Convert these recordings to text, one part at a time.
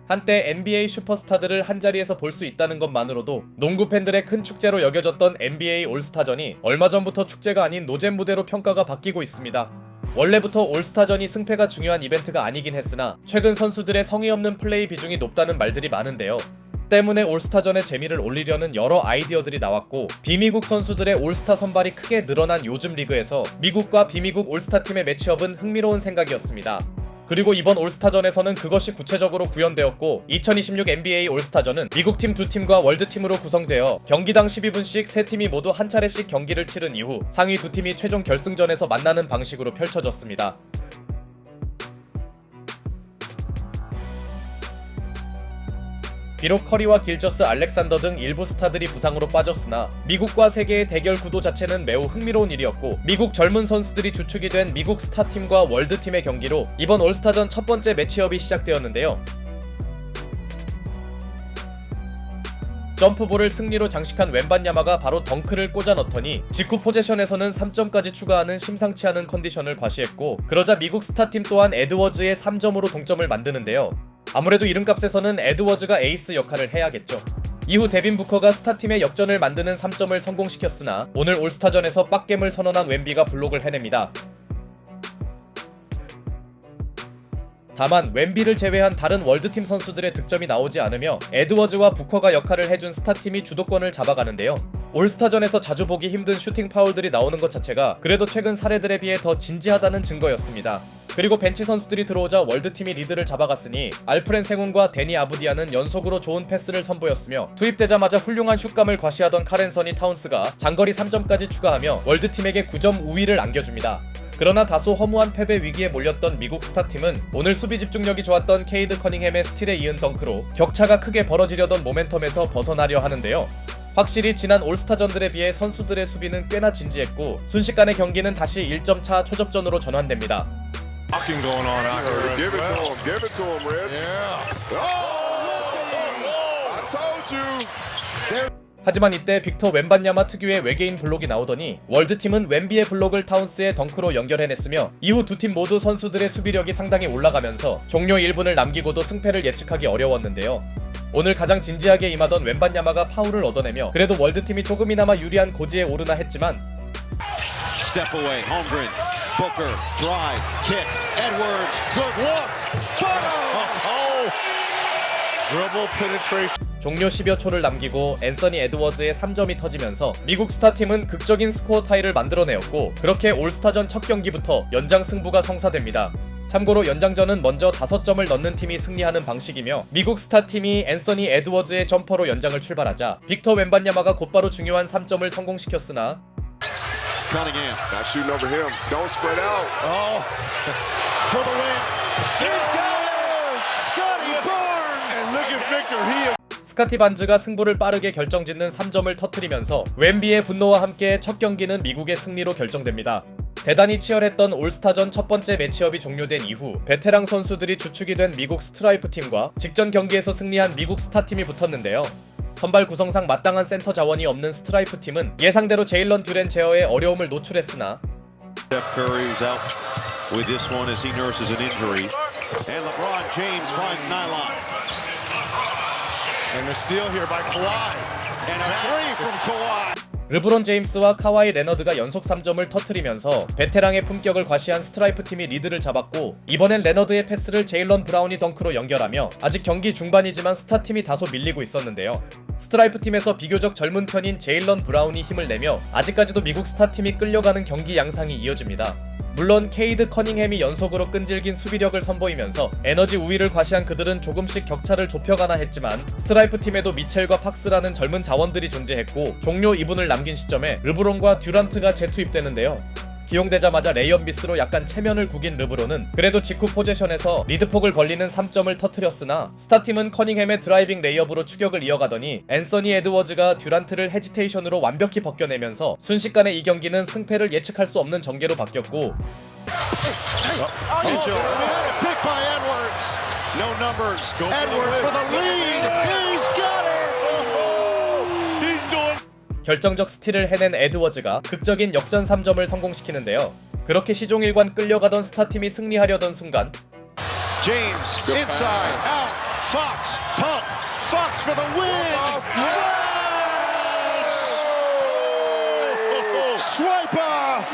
한때 NBA 슈퍼스타들을 한자리에서 볼 수 있다는 것만으로도 농구 팬들의 큰 축제로 여겨졌던 NBA 올스타전이 얼마 전부터 축제가 아닌 노잼 무대로 평가가 바뀌고 있습니다. 원래부터 올스타전이 승패가 중요한 이벤트가 아니긴 했으나 최근 선수들의 성의 없는 플레이 비중이 높다는 말들이 많은데요. 때문에 올스타전의 재미를 올리려는 여러 아이디어들이 나왔고, 비미국 선수들의 올스타 선발이 크게 늘어난 요즘 리그에서 미국과 비미국 올스타팀의 매치업은 흥미로운 생각이었습니다. 그리고 이번 올스타전에서는 그것이 구체적으로 구현되었고, 2026 NBA 올스타전은 미국팀 2팀과 월드팀으로 구성되어 경기당 12분씩 3팀이 모두 한 차례씩 경기를 치른 이후 상위 2팀이 최종 결승전에서 만나는 방식으로 펼쳐졌습니다. 비록 커리와 길저스, 알렉산더 등 일부 스타들이 부상으로 빠졌으나 미국과 세계의 대결 구도 자체는 매우 흥미로운 일이었고, 미국 젊은 선수들이 주축이 된 미국 스타팀과 월드팀의 경기로 이번 올스타전 첫 번째 매치업이 시작되었는데요. 점프볼을 승리로 장식한 웬반야마가 바로 덩크를 꽂아 넣더니 직후 포제션에서는 3점까지 추가하는 심상치 않은 컨디션을 과시했고, 그러자 미국 스타팀 또한 에드워즈의 3점으로 동점을 만드는데요. 아무래도 이름값에서는 에드워즈가 에이스 역할을 해야겠죠. 이후 데빈 부커가 스타팀의 역전을 만드는 3점을 성공시켰으나 오늘 올스타전에서 빡겜을 선언한 웬비가 블록을 해냅니다. 다만 웬비를 제외한 다른 월드팀 선수들의 득점이 나오지 않으며 에드워즈와 부커가 역할을 해준 스타팀이 주도권을 잡아가는데요. 올스타전에서 자주 보기 힘든 슈팅 파울들이 나오는 것 자체가 그래도 최근 사례들에 비해 더 진지하다는 증거였습니다. 그리고 벤치 선수들이 들어오자 월드팀이 리드를 잡아갔으니 알프렌 생훈과 데니 아부디아는 연속으로 좋은 패스를 선보였으며, 투입되자마자 훌륭한 슛감을 과시하던 카렌서니 타운스가 장거리 3점까지 추가하며 월드팀에게 9점 우위를 안겨줍니다. 그러나 다소 허무한 패배 위기에 몰렸던 미국 스타팀은 오늘 수비 집중력이 좋았던 케이드 커닝햄의 스틸에 이은 덩크로 격차가 크게 벌어지려던 모멘텀에서 벗어나려 하는데요. 확실히 지난 올스타전들에 비해 선수들의 수비는 꽤나 진지했고, 순식간에 경기는 다시 1점 차 초접전으로 전환됩니다. 하지만 이때 빅터 웬반야마 특유의 외계인 블록이 나오더니 월드팀은 웬비의 블록을 타운스의 덩크로 연결해냈으며, 이후 두 팀 모두 선수들의 수비력이 상당히 올라가면서 종료 1분을 남기고도 승패를 예측하기 어려웠는데요. 오늘 가장 진지하게 임하던 웬반야마가 파울을 얻어내며 그래도 월드팀이 조금이나마 유리한 고지에 오르나 했지만, Step away, Holmgren, Booker, drive, kick, Edwards, good look, dribble penetration. 종료 10여 초를 남기고 앤서니 에드워즈의 3점이 터지면서 미국 스타팀은 극적인 스코어 타이를 만들어내었고, 그렇게 올스타전 첫 경기부터 연장 승부가 성사됩니다. 참고로 연장전은 먼저 5점을 넣는 팀이 승리하는 방식이며, 미국 스타팀이 앤서니 에드워즈의 점퍼로 연장을 출발하자 빅터 웬반야마가 곧바로 중요한 3점을 성공시켰으나 Cunningham, Not shooting over him. Don't spread out. oh, for the win. He's got it! Scotty Barnes! And look at Victor, he is... 스카티 반즈가 승부를 빠르게 결정짓는 3점을 터뜨리면서 웬비의 분노와 함께 첫 경기는 미국의 승리로 결정됩니다. 대단히 치열했던 올스타전 첫 번째 매치업이 종료된 이후 베테랑 선수들이 주축이 된 미국 스트라이프 팀과 직전 경기에서 승리한 미국 스타팀이 붙었는데요. 선발 구성상 마땅한 센터 자원이 없는 스트라이프 팀은 예상대로 제일런 듀렌 제어에 어려움을 노출했으나 Steph Curry's out with this one as he nurses an injury. And LeBron James finds Nylon. And a steal here by Kawhi. And a three from Kawhi. 르브론 제임스와 카와이 레너드가 연속 3점을 터뜨리면서 베테랑의 품격을 과시한 스트라이프 팀이 리드를 잡았고, 이번엔 레너드의 패스를 제일런 브라운이 덩크로 연결하며 아직 경기 중반이지만 스타팀이 다소 밀리고 있었는데요. 스트라이프 팀에서 비교적 젊은 편인 제일런 브라운이 힘을 내며 아직까지도 미국 스타팀이 끌려가는 경기 양상이 이어집니다. 물론 케이드 커닝햄이 연속으로 끈질긴 수비력을 선보이면서 에너지 우위를 과시한 그들은 조금씩 격차를 좁혀가나 했지만, 스트라이프 팀에도 미첼과 팍스라는 젊은 자원들이 존재했고, 종료 2분을 남긴 시점에 르브론과 듀란트가 재투입되는데요. 기용되자마자 레이업 미스로 약간 체면을 구긴 르브론은 그래도 직후 포제션에서 리드폭을 벌리는 3점을 터뜨렸으나, 스타팀은 커닝햄의 드라이빙 레이업으로 추격을 이어가더니 앤서니 에드워즈가 듀란트를 헤지테이션으로 완벽히 벗겨내면서 순식간에 이 경기는 승패를 예측할 수 없는 전개로 바뀌었고, Pick by Edwards. No numbers. Edwards for the lead. He's got it. He's doing. 결정적 스틸을 해낸 에드워즈가 극적인 역전 3점을 성공시키는데요. 그렇게 시종일관 끌려가던 스타팀이 승리하려던 순간 James inside, out. Fox, pump. Fox for the win. Swiper.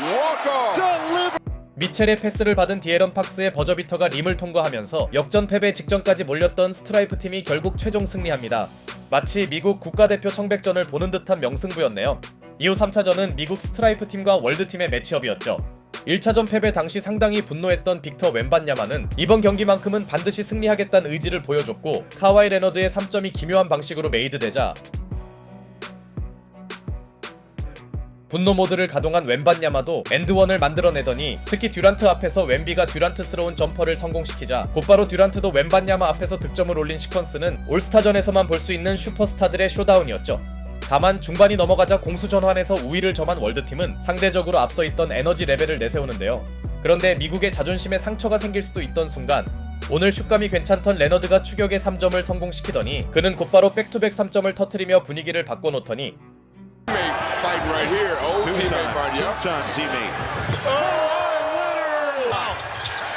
Deliver. 미첼의 패스를 받은 디에런 팍스의 버저비터가 림을 통과하면서 역전 패배 직전까지 몰렸던 스트라이프 팀이 결국 최종 승리합니다. 마치 미국 국가대표 청백전을 보는 듯한 명승부였네요. 이후 3차전은 미국 스트라이프 팀과 월드팀의 매치업이었죠. 1차전 패배 당시 상당히 분노했던 빅터 웬반야마는 이번 경기만큼은 반드시 승리하겠다는 의지를 보여줬고, 카와이 레너드의 3점이 기묘한 방식으로 메이드되자 분노 모드를 가동한 웬반야마도 엔드원을 만들어내더니, 특히 듀란트 앞에서 웬비가 듀란트스러운 점퍼를 성공시키자 곧바로 듀란트도 웬반야마 앞에서 득점을 올린 시퀀스는 올스타전에서만 볼 수 있는 슈퍼스타들의 쇼다운이었죠. 다만 중반이 넘어가자 공수 전환에서 우위를 점한 월드팀은 상대적으로 앞서 있던 에너지 레벨을 내세우는데요. 그런데 미국의 자존심에 상처가 생길 수도 있던 순간, 오늘 슛감이 괜찮던 레너드가 추격의 3점을 성공시키더니 그는 곧바로 백투백 3점을 터뜨리며 분위기를 바꿔놓더니 Fighting right here. Old teammate right here. Two-time teammate. Oh, Leonard! Out.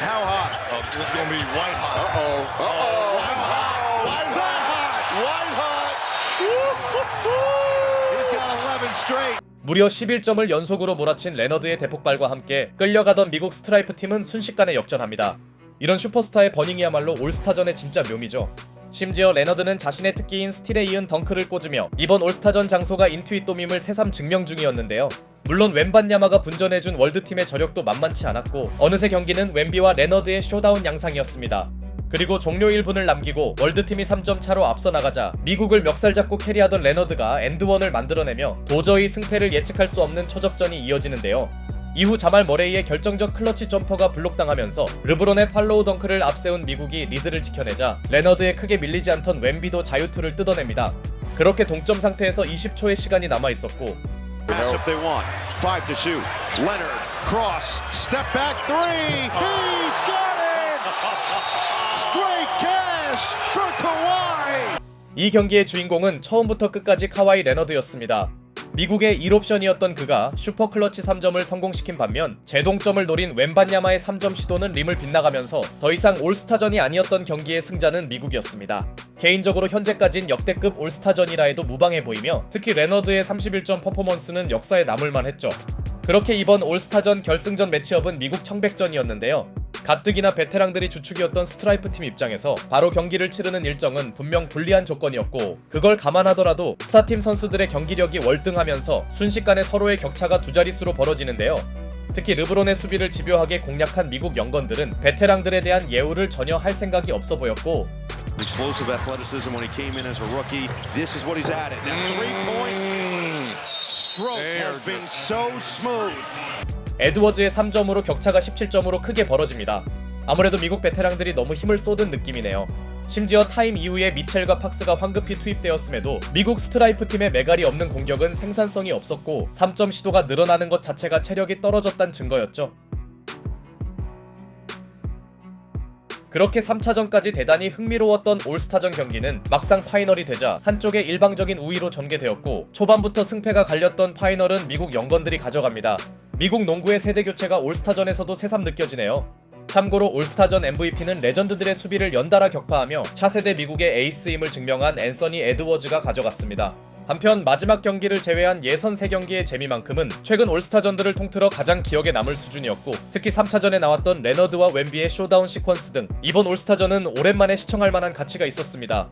How hot? This is gonna be white hot. Uh-oh. White hot. White hot. He's got 11 straight. 무려 11점을 연속으로 몰아친 레너드의 대폭발과 함께 끌려가던 미국 스트라이프 팀은 순식간에 역전합니다. 이런 슈퍼스타의 버닝이야말로 올스타전의 진짜 묘미죠. 심지어 레너드는 자신의 특기인 스틸에 이은 덩크를 꽂으며 이번 올스타전 장소가 인투이또밈을 새삼 증명 중이었는데요. 물론 웬반야마가 분전해준 월드팀의 저력도 만만치 않았고, 어느새 경기는 웬비와 레너드의 쇼다운 양상이었습니다. 그리고 종료 1분을 남기고 월드팀이 3점 차로 앞서 나가자 미국을 멱살 잡고 캐리하던 레너드가 엔드원을 만들어내며 도저히 승패를 예측할 수 없는 초접전이 이어지는데요. 이후 자말 머레이의 결정적 클러치 점퍼가 블록당하면서 르브론의 팔로우 덩크를 앞세운 미국이 리드를 지켜내자 레너드에 크게 밀리지 않던 웬비도 자유투를 뜯어냅니다. 그렇게 동점 상태에서 20초의 시간이 남아있었고, Matchup they want. 5 to shoot. Leonard, cross, step back three. He's got it! Straight cash for Kawhi! 이 경기의 주인공은 처음부터 끝까지 카와이 레너드였습니다. 미국의 1옵션이었던 그가 슈퍼클러치 3점을 성공시킨 반면, 제동점을 노린 웬반야마의 3점 시도는 림을 빗나가면서 더 이상 올스타전이 아니었던 경기의 승자는 미국이었습니다. 개인적으로 현재까진 역대급 올스타전이라 해도 무방해 보이며, 특히 레너드의 31점 퍼포먼스는 역사에 남을만 했죠. 그렇게 이번 올스타전 결승전 매치업은 미국 청백전이었는데요. 가뜩이나 베테랑들이 주축이었던 스트라이프 팀 입장에서 바로 경기를 치르는 일정은 분명 불리한 조건이었고, 그걸 감안하더라도 스타팀 선수들의 경기력이 월등하면서 순식간에 서로의 격차가 두 자릿수로 벌어지는데요. 특히 르브론의 수비를 집요하게 공략한 미국 연건들은 베테랑들에 대한 예우를 전혀 할 생각이 없어 보였고, Explosive athleticism when he came in as a rookie. This is what he's at it. Now 3 points. Stroke has been so smooth. 에드워즈의 3점으로 격차가 17점으로 크게 벌어집니다. 아무래도 미국 베테랑들이 너무 힘을 쏟은 느낌이네요. 심지어 타임 이후에 미첼과 팍스가 황급히 투입되었음에도 미국 스트라이프 팀의 매갈이 없는 공격은 생산성이 없었고, 3점 시도가 늘어나는 것 자체가 체력이 떨어졌다는 증거였죠. 그렇게 3차전까지 대단히 흥미로웠던 올스타전 경기는 막상 파이널이 되자 한쪽의 일방적인 우위로 전개되었고, 초반부터 승패가 갈렸던 파이널은 미국 연건들이 가져갑니다. 미국 농구의 세대 교체가 올스타전에서도 새삼 느껴지네요. 참고로 올스타전 MVP는 레전드들의 수비를 연달아 격파하며 차세대 미국의 에이스임을 증명한 앤서니 에드워즈가 가져갔습니다. 한편 마지막 경기를 제외한 예선 3경기의 재미만큼은 최근 올스타전들을 통틀어 가장 기억에 남을 수준이었고, 특히 3차전에 나왔던 레너드와 웬비의 쇼다운 시퀀스 등 이번 올스타전은 오랜만에 시청할 만한 가치가 있었습니다.